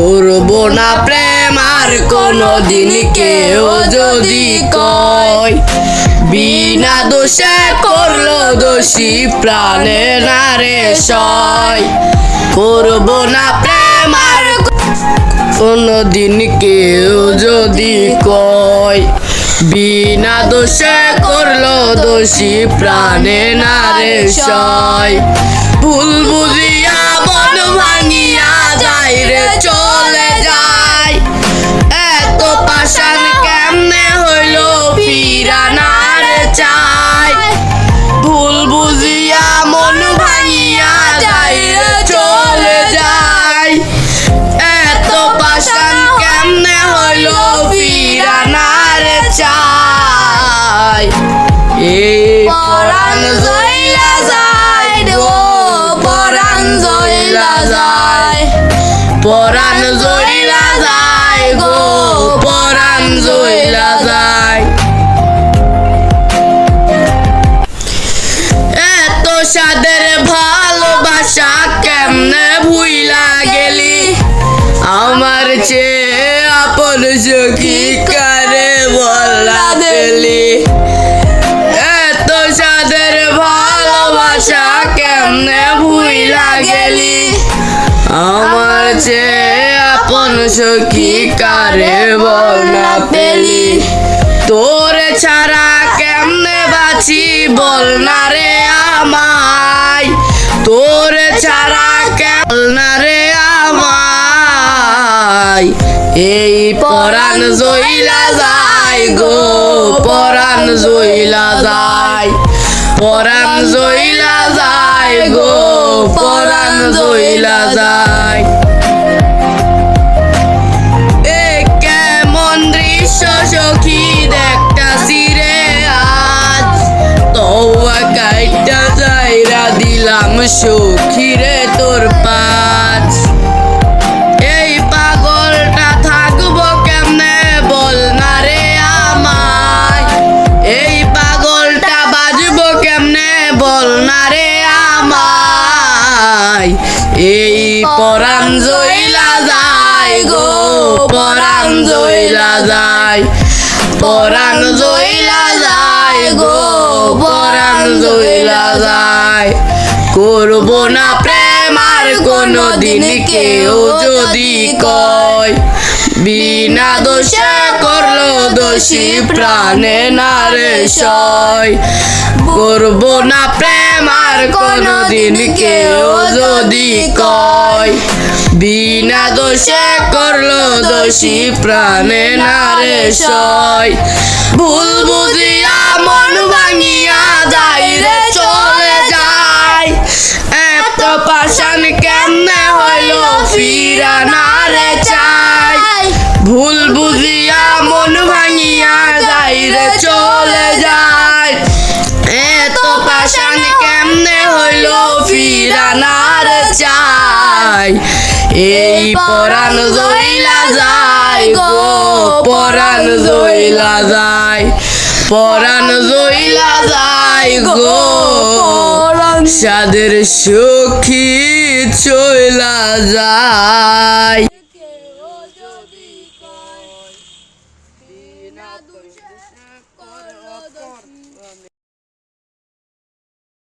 করব না প্রেম আর কোনদিন কেউ যদি কয়, বিনা দোষে করলো দোষী প্রাণে না রে সয়। করব না প্রেম আর কোনদিন কেউ যদি কয়, বিনা দোষে করলো দোষী প্রাণে না রে সয়। ভুল বুঝিয়া মন ভাঙিয়া যায় রে চলে যায়, এত পাষাণ কেমনে হইল ফিরা না রে চায়। ভুল বুঝিয়া মন ভাঙিয়া যায় রে চলে যায়, এত পাষাণ কেমনে হইল ফিরা না রে চায়। এই পরাণ জইলা যায় গো, পরাণ জইলা যায়, পরাণ জইলা যায় গো, পরাণ জইলা যায়। এত সাদের ভালোবাসা কেমনে ভুইলা গেলি, আমার চেয়ে আপন সখী কারে বলা দিলি। এত সাদের ভালোবাসা কেমনে ভুইলা গেলি, আমার চেয়ে আপন সখী কারে বলা পেলি। তোরে ছাড়া কেমনে বাঁচি বল না রে আমায়, তোরে ছাড়া কেমন না রে আমায়। এই পরাণ জইলা যায় গো, পরাণ জইলা যায়, পরাণ জইলা যায় গো, পরাণ জইলা যায়। এ কেমন দৃশ্য সখী দেখতাছি রে আজ, তওয়া কাইটা যাইরা দিলাম সখী রে তোর পাঁচ। এই পাগলটা থাকবো কেমনে বল না রে আমায়, এই পাগলটা বাজবো কেমনে বল না রে আমায়। এই পরাণ জইলা যায় গো, পরাণ জইলা যায়, পরাণ জইলা যায় গো, পরাণ জইলা যায়। করব না প্রেম আর কোনদিন কেউ যদি কয়, বিনা দোষে করলো দোষী প্রাণে না রে সয়। করব না প্রেম আর কোনদিন কেউ যদি কয়, বিনা দোষে করলো দোষী প্রাণে না রে সয়। ভুল বুঝিয়া মন ভাঙিয়া যায় রে চলে যায়, এত পাষাণ কেমনে হইল ফিরা না রে চায়। ভুল বুঝিয়া মন ভাঙিয়া যায় রে চলে যায়, এত পাষাণ কেমনে হইল ফিরা না রে চায়। এই পরাণ জইলা যায় গো, পরাণ জইলা যায়, পরাণ জইলা যায় গো, সাদের সখী চইলা যায়।